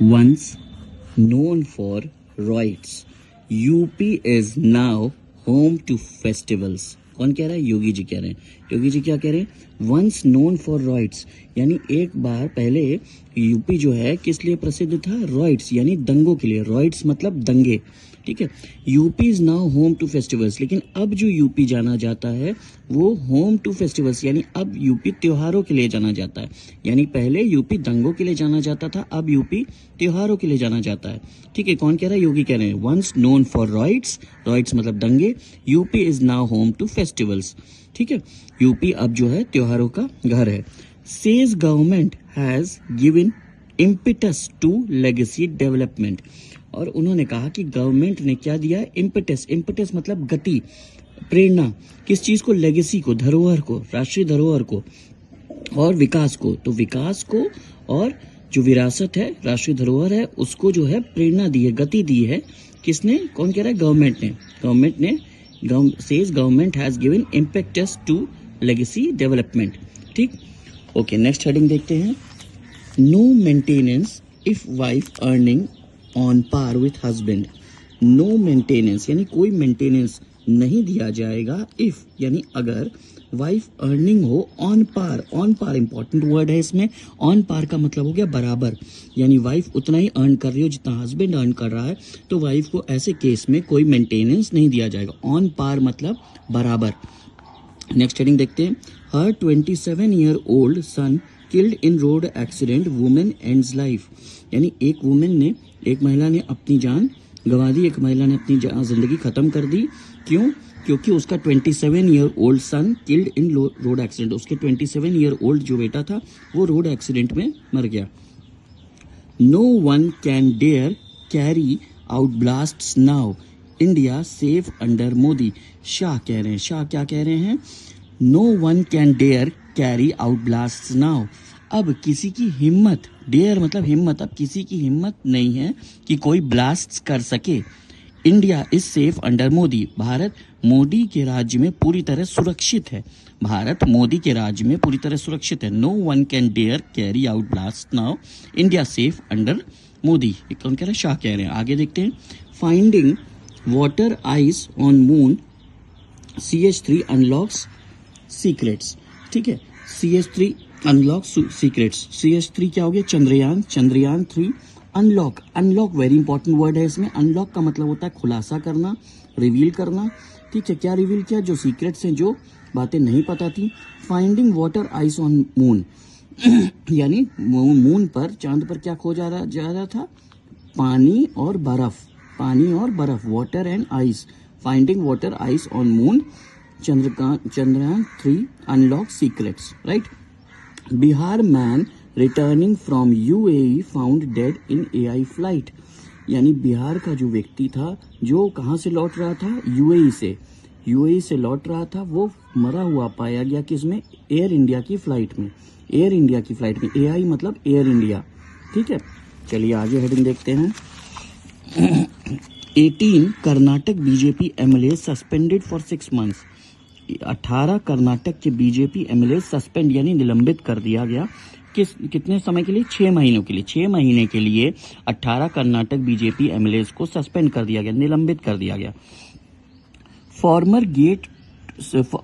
Once known for rights, UP is now home to festivals. कौन कह रहा है? योगी जी कह रहे हैं। योगी जी क्या कह रहे हैं? वंस नोन फॉर रॉइट्स, यानी एक बार पहले यूपी जो है किस लिए प्रसिद्ध था? रॉइट्स यानी दंगों के लिए। रॉइट्स मतलब दंगे, ठीक है। UP is now home to festivals, लेकिन अब जो यूपी जाना जाता है वो होम टू फेस्टिवल्स, यानी अब यूपी त्योहारों के लिए जाना जाता है। यानी पहले यूपी दंगों के लिए जाना जाता था, अब यूपी त्योहारों के लिए जाना जाता है, ठीक है। कौन कह रहा है? योगी कह रहे हैं। Once known for riots, riots मतलब दंगे, UP is now home to festivals, ठीक है। यूपी अब जो है त्योहारों का घर है। Says government has given impetus to legacy development, और उन्होंने कहा कि गवर्नमेंट ने क्या दिया? इम्पिटस। इम्पिटस मतलब गति, प्रेरणा। किस चीज को? लेगेसी को, धरोहर को, राष्ट्रीय धरोहर को, और विकास को। तो विकास को और जो विरासत है, राष्ट्रीय धरोहर है, उसको जो है प्रेरणा दी है, गति दी है। किसने? कौन कह रहा है? गवर्नमेंट ने। गवर्नमेंट ने says government has given impetus to legacy development, ठीक। ओके, नेक्स्ट हेडिंग देखते हैं। No maintenance if wife earning on par with husband. No maintenance यानी कोई मेंटेनेंस नहीं दिया जाएगा इफ यानी अगर वाइफ अर्निंग हो on par. On par important word है इसमें। ऑन पार का मतलब हो गया बराबर, यानी वाइफ उतना ही अर्न कर रही हो जितना हस्बैंड अर्न कर रहा है, तो वाइफ को ऐसे केस में कोई मेंटेनेंस नहीं दिया जाएगा। ऑन पार मतलब बराबर। नेक्स्ट हेडिंग देखते हैं। Her 27-year-old son killed in road accident, women ends life. यानी एक महिला ने अपनी जान गंवा दी, एक महिला ने अपनी जिंदगी खत्म कर दी। क्यों? क्योंकि उसका 27-year-old son killed in road accident. उसके 27-year-old जो बेटा था वो रोड एक्सीडेंट में मर गया। No one can dare carry out blasts now, India safe under Modi. Shah कह रहे हैं। शाह क्या कह रहे हैं? No one can dare carry out blasts now. अब किसी की हिम्मत, डेयर मतलब हिम्मत, अब किसी की हिम्मत नहीं है कि कोई ब्लास्ट्स कर सके। India is safe under Modi. Bharat Modi के राज्य में पूरी तरह सुरक्षित है। भारत मोदी के राज्य में पूरी तरह सुरक्षित है। No one can dare carry out blast now, India safe under Modi. कौन कह रहे हैं? शाह कह रहे हैं। आगे देखते हैं। Finding water ice on moon, CH3 unlocks secrets, ठीक है। CH3 unlock secrets. CH3 क्या हो गया? Chandrayaan. Chandrayaan 3 unlock. Unlock very important word है इसमें। अनलॉक का मतलब होता है खुलासा करना, रिवील करना, ठीक है। क्या रिवील किया? जो सीक्रेट्स हैं, जो बातें नहीं पता थी। Finding water ice on moon यानी मून पर, चांद पर क्या खो जा रहा था? पानी और बर्फ। पानी और बर्फ, water and ice. Finding water ice on moon, Chandrayaan 3 unlock secrets, right. Bihar man returning from UAE found dead in AI flight. यानी बिहार का जो व्यक्ति था जो कहाँ से लौट रहा था? UAE से। UAE से लौट रहा था, वो मरा हुआ पाया गया। किसमें? एयर इंडिया की फ्लाइट में। एयर इंडिया की फ्लाइट में। AI मतलब एयर इंडिया, ठीक है। चलिए आगे हेडिंग देखते हैं। 18 Karnataka BJP MLA suspended for 6 months। 18 Karnataka के BJP MLA सस्पेंड यानी निलंबित कर दिया गया। कितने समय के लिए? 6 महीनों के लिए। 6 महीने के लिए 18 कर्नाटक BJP MLAs को सस्पेंड कर दिया गया, निलंबित कर दिया गया।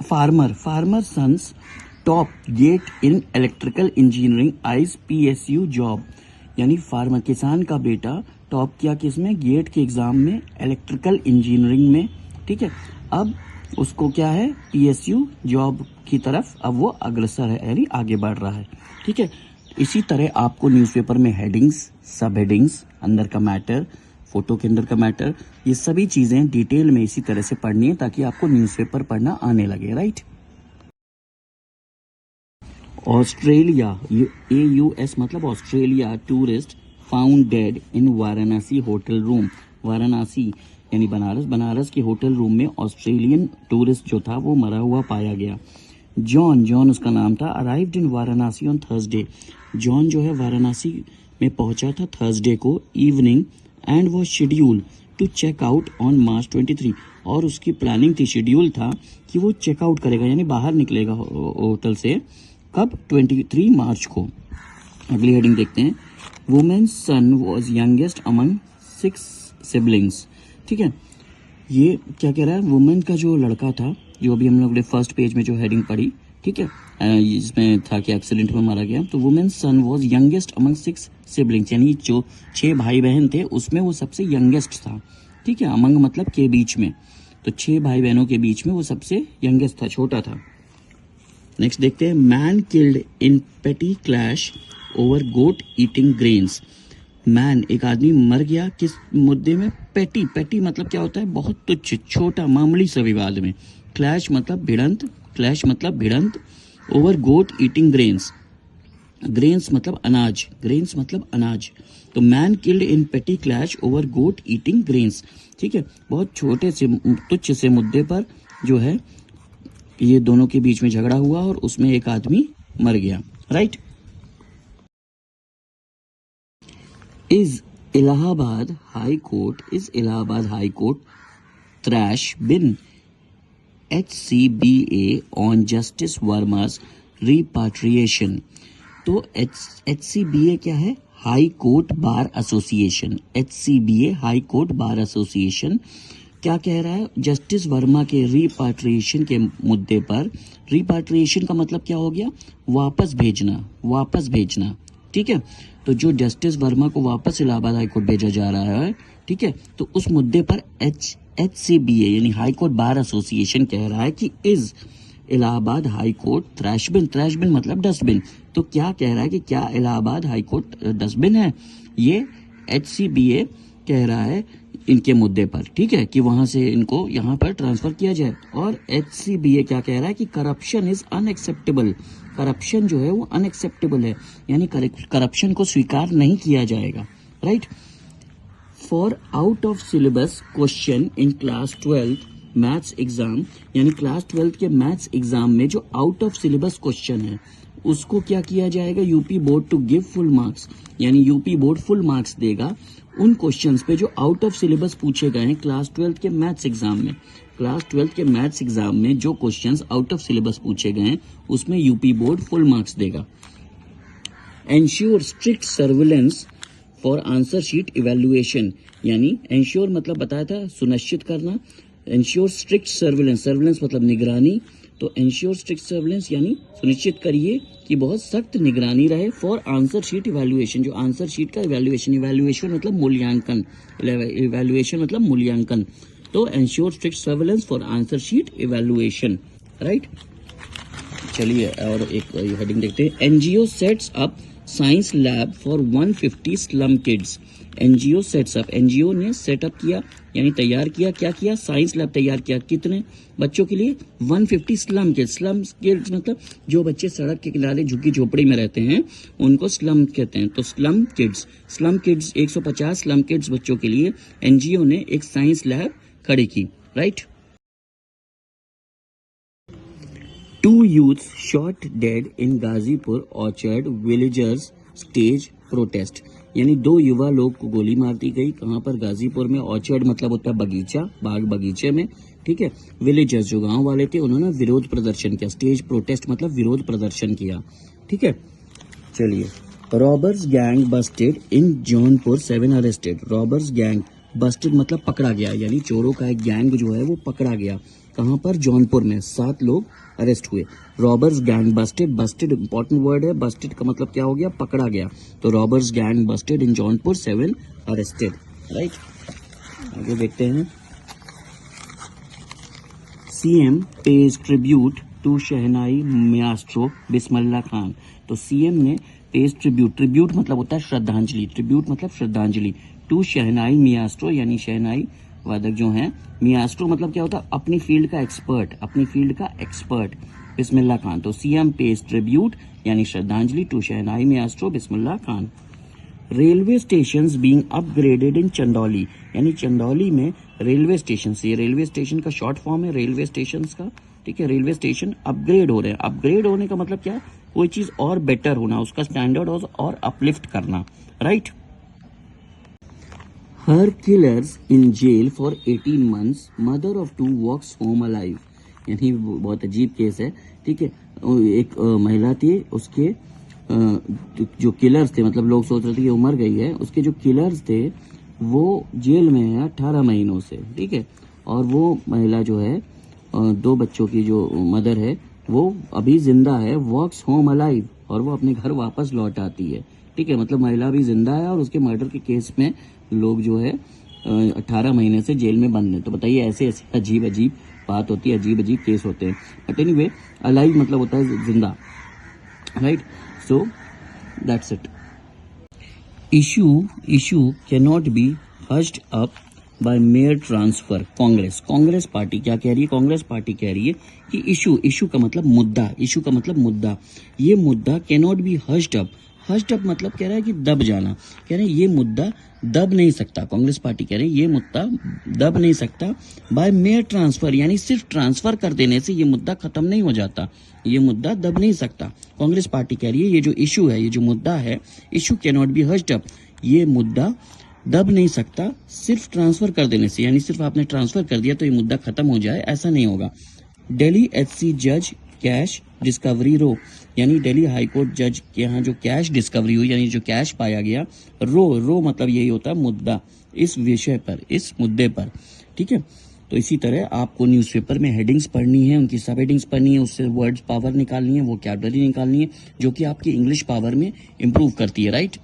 Farmer sons top gate in electrical engineering eyes PSU job. यानी फार्मर, किसान का बेटा टॉप किया किसमें? गेट के एग्जाम में, इलेक्ट्रिकल इंजीनियरिंग में, ठीक है। अब उसको क्या है? PSU जॉब की तरफ अब वो अग्रसर है, यानी आगे बढ़ रहा है, ठीक है। इसी तरह आपको न्यूज़पेपर में हेडिंग्स, सब हेडिंग्स, अंदर का मैटर, फोटो के अंदर का मैटर, ये सभी चीजें डिटेल में इसी तरह से पढ़नी है ताकि आपको न्यूज़पेपर पढ़ना आने लगे, राइट। ऑस्ट्रेलिया, AUS मतलब ऑस्ट्रेलिया टूरिस्ट फाउंड डेड इन वाराणसी होटल रूम। वाराणसी यानी बनारस, बनारस के होटल रूम में ऑस्ट्रेलियन टूरिस्ट जो था वो मरा हुआ पाया गया। जॉन उसका नाम था, arrived in Varanasi on Thursday. John जो है वाराणसी में पहुंचा था थर्सडे को evening and was schedule to check out on March 23। और उसकी प्लानिंग थी, शेड्यूल था कि वो चेकआउट करेगा यानी बाहर निकलेगा होटल से। कब? 23 मार्च को। अगली हेडिंग देखते हैं, women's son was youngest among 6 siblings. ठीक है, ये क्या कह रहा है, वुमेन का जो लड़का था, जो अभी हम लोग ने फर्स्ट पेज में जो हेडिंग पढ़ी, ठीक है, इसमें था कि एक्सीडेंट में मारा गया, तो women son was youngest among 6 siblings, यानी जो 6 भाई बहन थे उसमें वो सबसे यंगेस्ट था। ठीक है, अमंग मतलब के बीच में, तो 6 भाई बहनों के बीच में वो सबसे यंगेस्ट था, छोटा था। नेक्स्ट देखते हैं, मैन किल्ड इन पेटी क्लैश ओवर गोट ईटिंग ग्रेन्स। मैन, एक आदमी मर गया किस मुद्दे में, पेटी, पेटी मतलब क्या होता है, बहुत तुच्छ, छोटा, मामूली सा विवाद में। क्लैश मतलब भिड़ंत, क्लैश मतलब भिड़ंत, ओवर गोट ईटिंग ग्रेन्स, ग्रेन्स मतलब अनाज, ग्रेन्स मतलब अनाज, तो मैन किल्ड इन पेटी क्लैश ओवर गोट ईटिंग ग्रेन्स। ठीक है, बहुत छोटे से तुच्छ से मुद्दे पर जो है ये दोनों के बीच में झगड़ा हुआ और उसमें एक आदमी मर गया। Right. Is Allahabad high court trash bin HCBA on justice Verma's repatriation. तो HCBA क्या है, high court bar association. HCBA high court bar association क्या कह रहा है, जस्टिस वर्मा के रिपाट्रिएशन के मुद्दे पर, रिपाट्रिएशन का मतलब क्या हो गया, वापस भेजना, वापस भेजना। ठीक है, तो जो जस्टिस वर्मा को वापस इलाहाबाद हाई कोर्ट भेजा जा रहा है, ठीक है, तो उस मुद्दे पर HCBA यानी हाई कोर्ट बार एसोसिएशन कह रहा है कि इज इलाहाबाद हाई कोर्ट ट्रैशबिन, ट्रैशबिन मतलब डस्टबिन, तो क्या कह रहा है कि क्या इलाहाबाद हाई कोर्ट डस्टबिन है, ये HCBA कह रहा है इनके मुद्दे पर। ठीक है, कि वहां से इनको यहाँ पर ट्रांसफर किया जाए। और HCBA क्या कह रहा है कि करप्शन इज अनएक्सेप्टेबल, करप्शन जो है वो अनएक्सेप्टेबल है, यानी करप्शन को स्वीकार नहीं किया जाएगा। Right. For out of syllabus question in class 12 maths exam, यानी क्लास 12 के मैथ्स एग्जाम में जो आउट ऑफ सिलेबस क्वेश्चन है उसको क्या किया जाएगा, UP board to give full marks, यानी यूपी बोर्ड फुल मार्क्स देगा उन क्वेश्चंस पे जो आउट ऑफ सिलेबस पूछे गए हैं क्लास 12 के मैथ्स एग्जाम में। क्लास 12 के मैथ्स एग्जाम में जो क्वेश्चंस आउट ऑफ सिलेबस पूछे गए हैं उसमें यूपी बोर्ड फुल मार्क्स देगा। Ensure strict surveillance for answer sheet evaluation, यानी एंश्योर मतलब बताया था सुनिश्चित करना, एंश्योर स्ट्रिक्ट सर्विलेंस, सर्विलेंस मतलब निगरानी, तो एंश्योर स्ट्रिक्ट सर्विलेंस यानी सुनिश्चित करिए कि बहुत सख्त निगरानी रहे फॉर आंसर शीट इवैल्यूएशन, जो आंसर शीट का इवैल्यूएशन, इवैल्यूएशन मतलब मूल्यांकन, इवैल्यूएशन मतलब मूल्यांकन, तो ensure strict surveillance for answer sheet evaluation. Right. चलिए और एक हेडिंग देखते हैं, NGO sets up science lab for 150 slum kids. NGO sets up, NGO ने सेटअप किया यानी तैयार किया, क्या किया, साइंस लैब तैयार किया, कितने बच्चों के लिए, 150 स्लम किड्स। स्लम किड्स मतलब जो बच्चे सड़क के किनारे झुग्गी झोपड़ी में रहते हैं उनको स्लम कहते हैं, तो स्लम किड्स, 150 स्लम किड्स बच्चों के लिए एनजीओ ने एक साइंस लैब खड़ी की। Right. 2 youths shot dead in Ghazipur orchard villagers stage protest, यानी 2 युवा लोग को गोली मार दी गई, कहाँ पर, गाजीपुर में। ऑर्चर्ड मतलब होता है बगीचा, बाग बगीचे में। ठीक है, विलेजर्स जो गांव वाले थे उन्होंने विरोध प्रदर्शन किया, स्टेज प्रोटेस्ट मतलब विरोध प्रदर्शन किया। ठीक है, चलिए, robbers gang busted in Jaunpur 7 arrested. Robbers gang busted मतलब पकड़ा गया, यानी चोरों का एक गैंग जो है वो पकड़ा गया, कहाँ पर, जौनपुर में। 7 लोग अरेस्ट हुए। Robbers gang busted, busted important word है, बस्टेड का मतलब क्या हो गया, पकड़ा गया, तो robbers gang busted in Jaunpur 7 arrested. Right. आगे देखते हैं, CM pays tribute to shehnai maestro Bismillah Khan. तो सीएम ने पेज ट्रिब्यूट, ट्रिब्यूट मतलब होता है श्रद्धांजलि, ट्रिब्यूट मतलब श्रद्धांजलि, टू शहनाई माएस्ट्रो यानी शहनाई वादक जो हैं, माएस्ट्रो मतलब क्या होता है, अपनी फील्ड का एक्सपर्ट, अपनी फील्ड का एक्सपर्ट, बिस्मिल्लाह खान। तो सीएम पेज ट्रिब्यूट यानी श्रद्धांजलि to shehnai maestro Bismillah Khan. Railway stations being upgraded in Chandauli, यानी चंदौली में रेलवे स्टेशन, ये रेलवे स्टेशन का शॉर्ट फॉर्म है रेलवे स्टेशन का। ठीक है, रेलवे स्टेशन अपग्रेड हो रहे हैं। अपग्रेड होने का मतलब क्या है, कोई चीज और बेटर होना, उसका स्टैंडर्ड और अपलिफ्ट करना। Right. Her killers in jail for 18 months, mother of 2 walks home alive, यानी बहुत अजीब केस है। ठीक है, एक महिला थी, उसके जो किलर्स थे, मतलब लोग सोच रहे थे कि वो मर गई है, उसके जो किलर्स थे वो जेल में है 18 महीनों से, ठीक है। और वो महिला जो है 2 बच्चों की जो मदर है वो अभी जिंदा है, वॉक्स होम अलाइव, और वो अपने घर वापस लौट आती है, ठीक है। मतलब महिला भी जिंदा है और उसके मर्डर के केस में लोग जो है 18 महीने से जेल में बंद है। तो बताइए, ऐसे ऐसे अजीब अजीब बात होती है, अजीब अजीब केस होते हैं। बट एनीवे, अलाइव मतलब होता है जिंदा, right. So that's it. Issue cannot be hushed up by mayor transfer. Congress party क्या कह रही है? कांग्रेस पार्टी कह रही है कि इशू का मतलब मुद्दा, ये मुद्दा कैनॉट बी हस्ड अप मतलब कह रहा है कि दब जाना, कह रहे हैं ये मुद्दा दब नहीं सकता। कांग्रेस पार्टी कह रही है ये मुद्दा दब नहीं सकता बाय मेयर ट्रांसफर, यानी सिर्फ ट्रांसफर कर देने से ये मुद्दा खत्म नहीं हो जाता, ये मुद्दा दब नहीं सकता। कांग्रेस पार्टी कह रही है ये जो इशू है, ये जो मुद्दा है, issue cannot be hushed up, ये मुद्दा दब नहीं सकता सिर्फ ट्रांसफर कर देने से, यानी सिर्फ आपने ट्रांसफर कर दिया तो ये मुद्दा खत्म हो जाए, ऐसा नहीं होगा। दिल्ली एचसी जज कैश डिस्कवरी रो, यानी दिल्ली हाईकोर्ट जज के यहाँ जो कैश डिस्कवरी हुई, यानी जो कैश पाया गया, रो मतलब यही होता है मुद्दा, इस विषय पर, इस मुद्दे पर, ठीक है। तो इसी तरह आपको न्यूज़पेपर में हेडिंग्स पढ़नी है, उनकी सब हेडिंग्स पढ़नी है, उससे वर्ड्स पावर निकालनी है, वोकैबुलरी निकालनी है, जो कि आपकी इंग्लिश पावर में इंप्रूव करती है, राइट।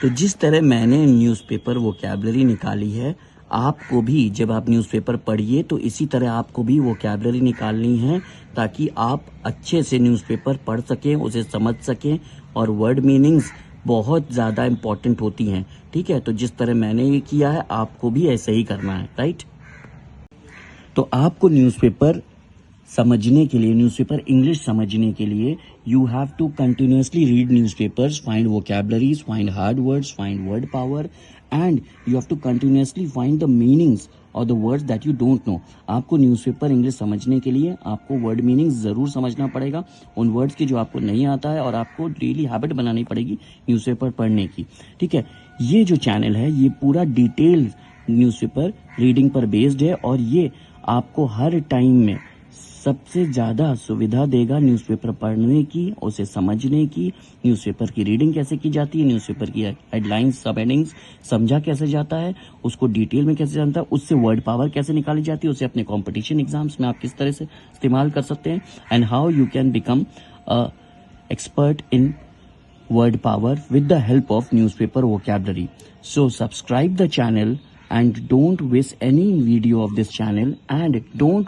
तो जिस तरह मैंने न्यूज़पेपर वोकैबुलरी निकाली है, आपको भी जब आप न्यूज़पेपर पढ़िए तो इसी तरह आपको भी वोकैबुलरी निकालनी है, ताकि आप अच्छे से न्यूज़पेपर पढ़ सकें, उसे समझ सकें, और वर्ड मीनिंग्स बहुत ज़्यादा इम्पॉर्टेंट होती हैं, ठीक है। तो जिस तरह मैंने ये किया है आपको भी ऐसे ही करना है, राइट। तो आपको न्यूज़पेपर समझने के लिए, न्यूज़पेपर इंग्लिश समझने के लिए, you have to continuously read newspapers, find vocabularies, find hard words, find word power, and you have to continuously find the meanings और the words that you don't know. आपको newspaper English समझने के लिए आपको word meanings ज़रूर समझना पड़ेगा, उन वर्ड्स की जो आपको नहीं आता है, और आपको डेली हैबिट बनानी पड़ेगी न्यूज़पेपर पढ़ने की, ठीक है। ये जो चैनल है ये पूरा डिटेल न्यूज़पेपर रीडिंग पर बेस्ड है, और ये आपको हर टाइम में सबसे ज़्यादा सुविधा देगा न्यूज़पेपर पढ़ने की, उसे समझने की, न्यूज़पेपर की रीडिंग कैसे की जाती है, न्यूज़पेपर की हेडलाइंस, सब हेडिंग्स समझा कैसे जाता है, उसको डिटेल में कैसे जानता है, उससे वर्ड पावर कैसे निकाली जाती है, उसे अपने कंपटीशन एग्जाम्स में आप किस तरह से इस्तेमाल कर सकते हैं, and how you can become a expert in word power with the help of newspaper vocabulary. So subscribe the channel and don't miss any video of this channel, and don't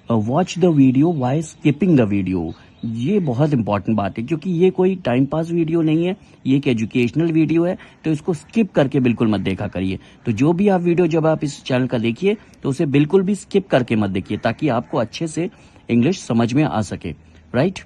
watch the video while skipping the video. ये बहुत important बात है, क्योंकि ये कोई time pass video नहीं है, ये एक एजुकेशनल वीडियो है, तो इसको स्किप करके बिल्कुल मत देखा करिए। तो जो भी आप वीडियो जब आप इस चैनल का देखिए तो उसे बिल्कुल भी स्किप करके मत देखिए, ताकि आपको अच्छे से इंग्लिश समझ में आ सके, राइट।